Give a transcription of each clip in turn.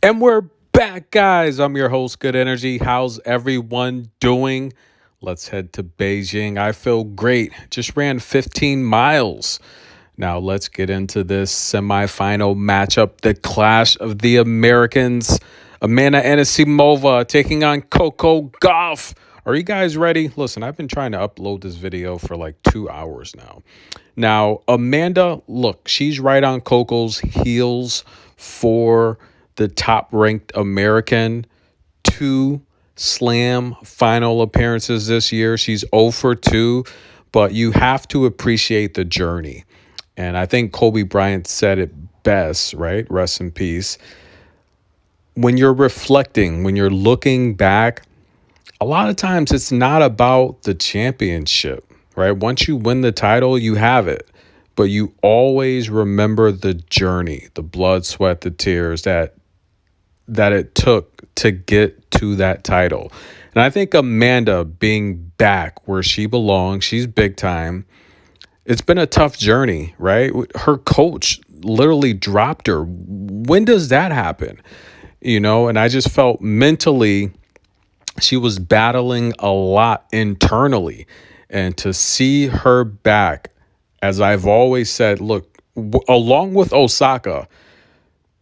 And we're back, guys. I'm your host, Good Energy. How's everyone doing? Let's head to Beijing. I feel great. Just ran 15 miles. Now, let's get into this semifinal matchup, the clash of the Americans. Amanda Anisimova taking on Coco Gauff. Are you guys ready? Listen, I've been trying to upload this video for like 2 hours now. Now, Amanda, look, she's right on Coco's heels for the top ranked American. Two slam final appearances this year. She's 0 for 2, but you have to appreciate the journey. And I think Kobe Bryant said it best, right? Rest in peace. When you're reflecting, when you're looking back, a lot of times it's not about the championship, right? Once you win the title, you have it. But you always remember the journey, the blood, sweat, the tears that it took to get to that title. And I think Amanda being back where she belongs, she's big time. It's been a tough journey, right? Her coach literally dropped her. When does that happen? And I just felt mentally she was battling a lot internally. And to see her back, as I've always said, look, along with Osaka,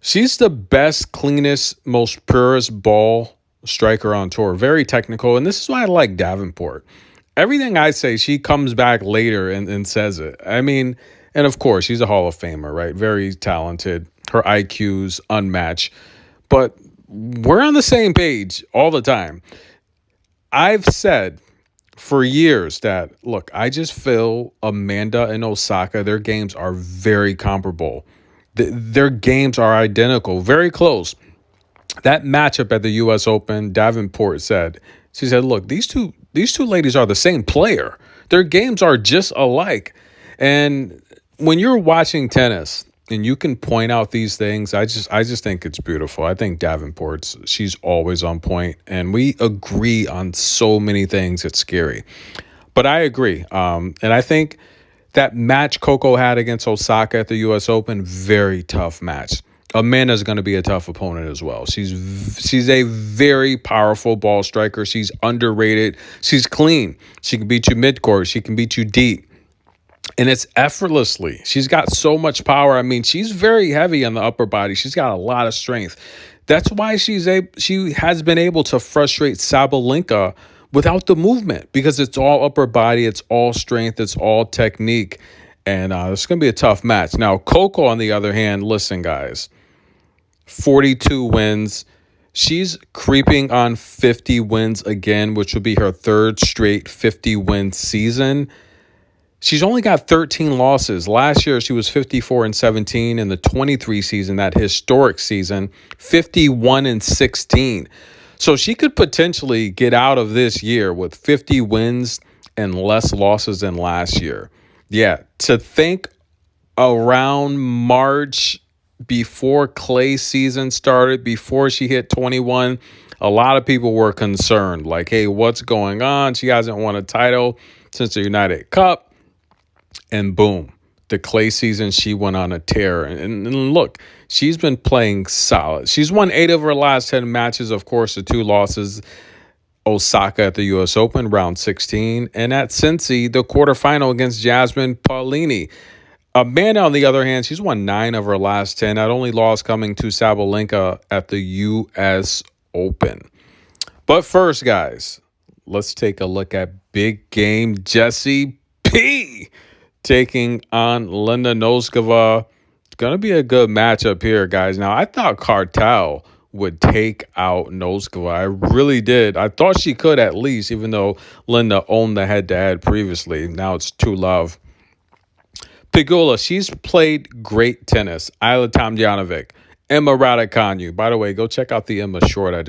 she's the best, cleanest, most purest ball striker on tour. Very technical. And this is why I like Davenport. Everything I say, she comes back later and says it. I mean, and of course, she's a Hall of Famer, right? Very talented. Her IQ's unmatched. But we're on the same page all the time. I've said for years that, look, I just feel Amanda and Osaka, their games are very comparable. Their games are identical, very close. That matchup at the U.S. Open, Davenport said, she said, look, these two ladies are the same player. Their games are just alike. And when you're watching tennis and you can point out these things, I just think it's beautiful. I think she's always on point, and we agree on so many things. It's scary. But I agree. And I think that match Coco had against Osaka at the U.S. Open, very tough match. Amanda's going to be a tough opponent as well. She's a very powerful ball striker. She's underrated. She's clean. She can beat you mid-court. She can beat you deep. And it's effortlessly. She's got so much power. I mean, she's very heavy on the upper body. She's got a lot of strength. That's why she has been able to frustrate Sabalenka without the movement, because it's all upper body, it's all strength, it's all technique. And it's going to be a tough match. Now, Coco, on the other hand, listen, guys, 42 wins. She's creeping on 50 wins again, which would be her third straight 50-win season. She's only got 13 losses. Last year, she was 54-17 in the 23 season, that historic season, 51-16. So she could potentially get out of this year with 50 wins and less losses than last year. Yeah, to think around March, before Clay's season started, before she hit 21, a lot of people were concerned. Like, hey, what's going on? She hasn't won a title since the United Cup. And boom, the Clay season, she went on a tear. And look, she's been playing solid. She's won 8 of her last 10 matches. Of course, the 2 losses, Osaka at the U.S. Open, round 16. And at Cincy, the quarterfinal against Jasmine Paolini. Amanda, on the other hand, she's won 9 of her last 10. That only loss coming to Sabalenka at the U.S. Open. But first, guys, let's take a look at big game Jessie P taking on Linda Noskova. It's going to be a good matchup here, guys. Now, I thought Cartel would take out Noskova. I really did. I thought she could at least, even though Linda owned the head-to-head previously. Now it's 2-love. Pegula, she's played great tennis. Ayla Tomljanovic, Emma Raducanu. By the way, go check out the Emma short I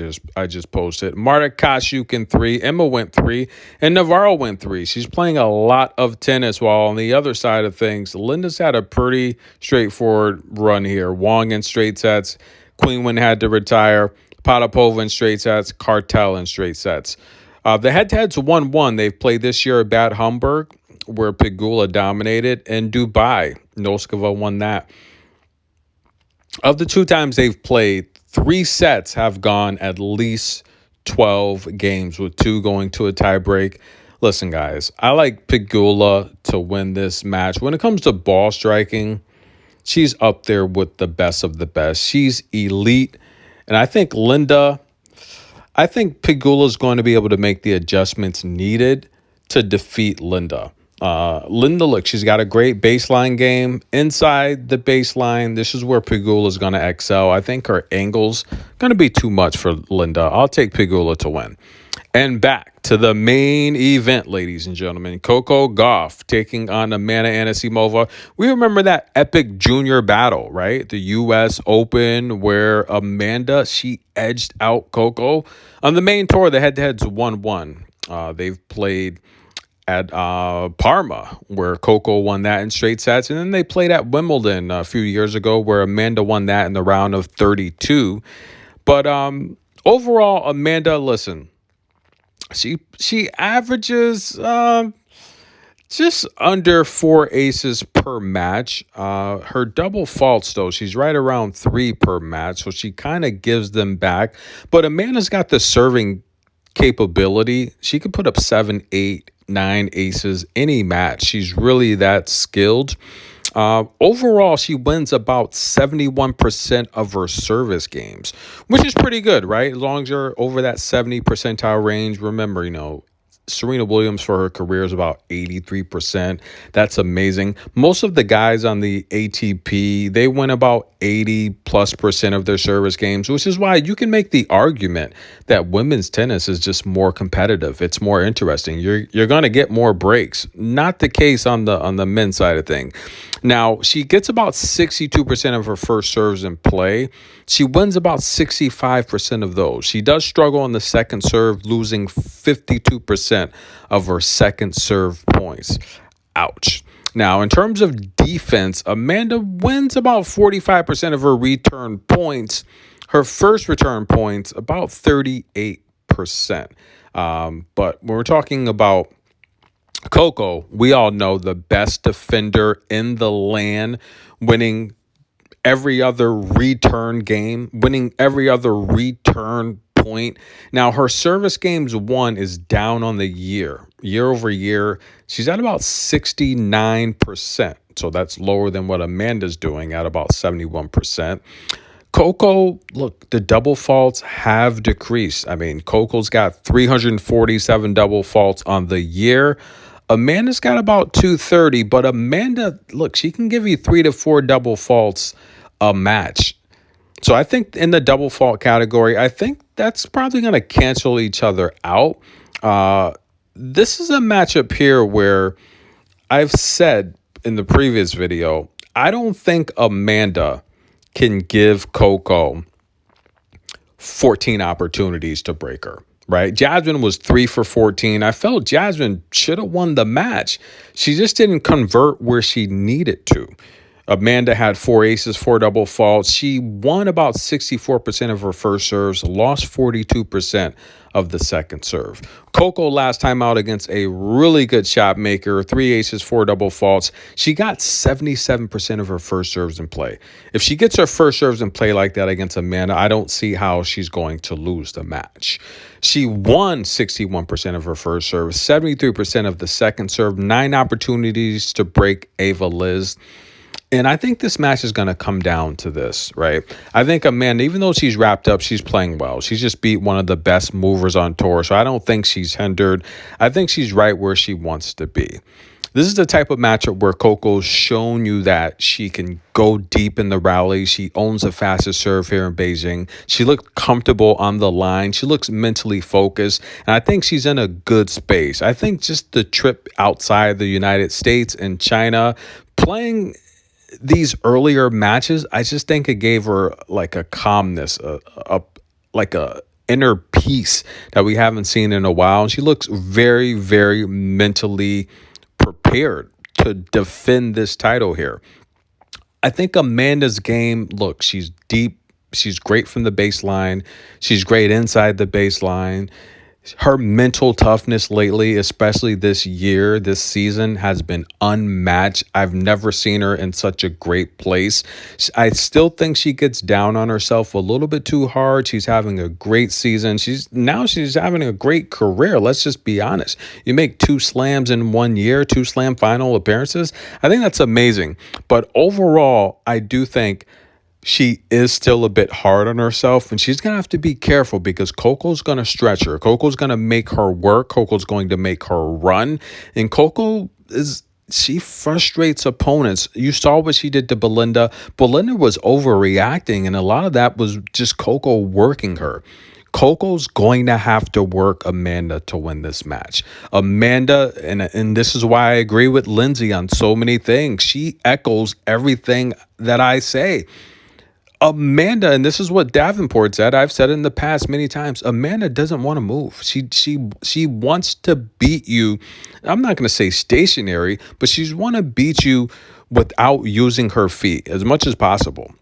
just posted. Marta Kashuk in 3. Emma went 3. And Navarro went 3. She's playing a lot of tennis, while on the other side of things, Linda's had a pretty straightforward run here. Wong in straight sets. Queenwin had to retire. Potapova in straight sets. Cartel in straight sets. The head-to-head's 1-1. They've played this year at Bad Homburg, where Pegula dominated, and Dubai. Noskova won that. Of the 2 times they've played, 3 sets have gone at least 12 games, with 2 going to a tiebreak. Listen, guys, I like Pegula to win this match. When it comes to ball striking, she's up there with the best of the best. She's elite. And I think Pegula is going to be able to make the adjustments needed to defeat Linda. Linda, look, she's got a great baseline game. Inside the baseline, this is where Pegula is going to excel. I think her angle's going to be too much for Linda. I'll take Pegula to win. And back to the main event, ladies and gentlemen. Coco Gauff taking on Amanda Anisimova. We remember that epic junior battle, right? The U.S. Open, where Amanda, she edged out Coco. On the main tour, the head-to-head's 1-1. They've played at Parma, where Coco won that in straight sets. And then they played at Wimbledon a few years ago, where Amanda won that in the round of 32. But overall, Amanda, listen, she averages just under 4 aces per match. Her double faults, though, she's right around 3 per match, so she kind of gives them back. But Amanda's got the serving capability. She could put up 7, 8, 9 aces any match. She's really that skilled. Overall, she wins about 71% of her service games, which is pretty good, right? As long as you're over that 70 percentile range. Remember, Serena Williams for her career is about 83%. That's amazing. Most of the guys on the ATP, they win about 80+% of their service games, which is why you can make the argument that women's tennis is just more competitive. It's more interesting. You're going to get more breaks. Not the case on the men's side of things. Now, she gets about 62% of her first serves in play. She wins about 65% of those. She does struggle on the second serve, losing 52% of her second serve points. Ouch. Now, in terms of defense, Amanda wins about 45% of her return points. Her first return points, about 38%. But when we're talking about Coco, we all know the best defender in the land, winning every other return game, winning every other return point. Now, her service games won is down on the year over year. She's at about 69%. So that's lower than what Amanda's doing at about 71%. Coco, look, the double faults have decreased. I mean, Coco's got 347 double faults on the year. Amanda's got about 230, but Amanda, look, she can give you 3 to 4 double faults a match. So I think in the double fault category, I think that's probably going to cancel each other out. This is a matchup here where I've said in the previous video, I don't think Amanda can give Coco 14 opportunities to break her. Right? Jasmine was 3 for 14. I felt Jasmine should have won the match. She just didn't convert where she needed to. Amanda had 4 aces, 4 double faults. She won about 64% of her first serves, lost 42% of the second serve. Coco last time out against a really good shot maker, 3 aces, 4 double faults. She got 77% of her first serves in play. If she gets her first serves in play like that against Amanda, I don't see how she's going to lose the match. She won 61% of her first serve, 73% of the second serve, 9 opportunities to break Ava Liz. And I think this match is going to come down to this, right? I think Amanda, even though she's wrapped up, she's playing well. She's just beat one of the best movers on tour, so I don't think she's hindered. I think she's right where she wants to be. This is the type of matchup where Coco's shown you that she can go deep in the rally. She owns the fastest serve here in Beijing. She looked comfortable on the line. She looks mentally focused, and I think she's in a good space. I think just the trip outside the United States and China, playing these earlier matches, I just think it gave her like a calmness, like a inner peace that we haven't seen in a while. And she looks very, very mentally prepared to defend this title here. I think Amanda's game, look, she's deep. She's great from the baseline. She's great inside the baseline. Her mental toughness lately, especially this year, this season, has been unmatched. I've never seen her in such a great place. I still think she gets down on herself a little bit too hard. She's having a great season. She's having a great career. Let's just be honest. You make 2 slams in 1 year, 2 slam final appearances. I think that's amazing. But overall, I do think she is still a bit hard on herself, and she's going to have to be careful because Coco's going to stretch her. Coco's going to make her work. Coco's going to make her run. And she frustrates opponents. You saw what she did to Belinda. Belinda was overreacting, and a lot of that was just Coco working her. Coco's going to have to work Amanda to win this match. Amanda, and this is why I agree with Lindsay on so many things. She echoes everything that I say. Amanda, and this is what Davenport said, I've said it in the past many times, Amanda doesn't want to move. She wants to beat you. I'm not going to say stationary, but she's want to beat you without using her feet as much as possible.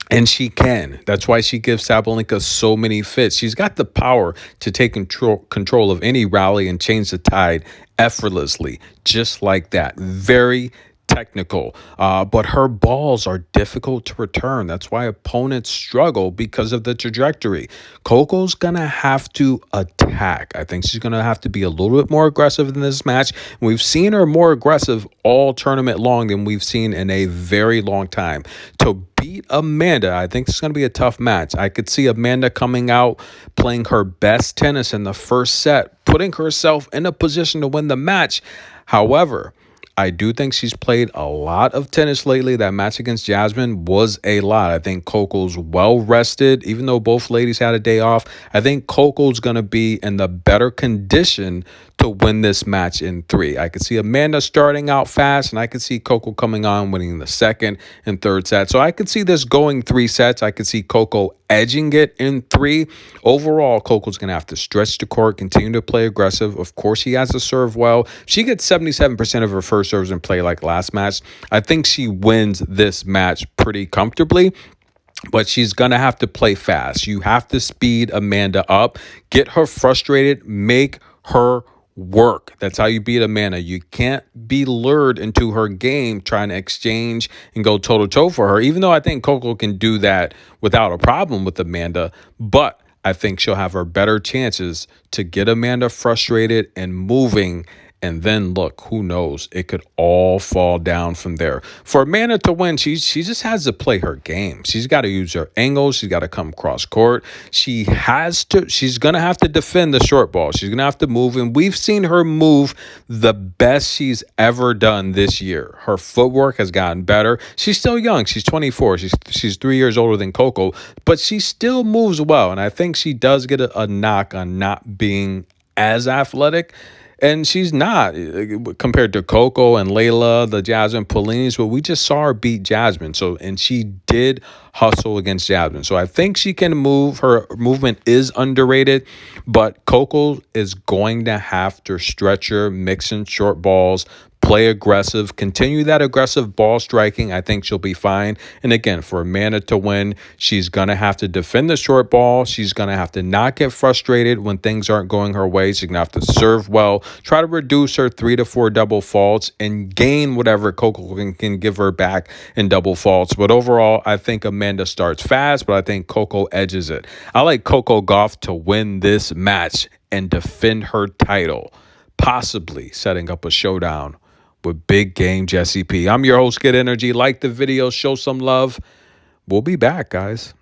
And she can. That's why she gives Sabalenka so many fits. She's got the power to take control of any rally and change the tide effortlessly, just like that. Very technical, but her balls are difficult to return. That's why opponents struggle because of the trajectory. Coco's gonna have to attack. I think she's gonna have to be a little bit more aggressive in this match. We've seen her more aggressive all tournament long than we've seen in a very long time. To beat Amanda, I think it's going to be a tough match. I could see Amanda coming out playing her best tennis in the first set, putting herself in a position to win the match. However, I do think she's played a lot of tennis lately. That match against Jasmine was a lot. I think Coco's well rested, even though both ladies had a day off. I think Coco's going to be in the better condition to win this match in 3. I could see Amanda starting out fast, and I could see Coco coming on, winning the second and third set. So I could see this going 3 sets. I could see Coco edging it in 3. Overall, Coco's going to have to stretch the court, continue to play aggressive. Of course, she has to serve well. She gets 77% of her first serves in play like last match. I think she wins this match pretty comfortably. But she's going to have to play fast. You have to speed Amanda up, get her frustrated, make her work. That's how you beat Amanda. You can't be lured into her game trying to exchange and go toe-to-toe for her, even though I think Coco can do that without a problem with Amanda. But I think she'll have her better chances to get Amanda frustrated and moving. And then look, who knows? It could all fall down from there. For Amanda to win, she just has to play her game. She's got to use her angles. She's got to come cross court. She's going to have to defend the short ball. She's going to have to move. And we've seen her move the best she's ever done this year. Her footwork has gotten better. She's still young. She's 24. She's 3 years older than Coco, but she still moves well. And I think she does get a knock on not being as athletic. And she's not compared to Coco and Layla, the Jasmine Polinis, but we just saw her beat Jasmine. And she did hustle against Jasmine. So I think she can move. Her movement is underrated, but Coco is going to have to stretch her, mixing short balls, play aggressive, continue that aggressive ball striking. I think she'll be fine. And again, for Amanda to win, she's going to have to defend the short ball. She's going to have to not get frustrated when things aren't going her way. She's going to have to serve well, try to reduce her 3 to 4 double faults, and gain whatever Coco can give her back in double faults. But overall, I think Amanda starts fast, but I think Coco edges it. I like Coco Gauff to win this match and defend her title, possibly setting up a showdown with big game Jesse P. I'm your host, Good Energy. Like the video, show some love. We'll be back, guys.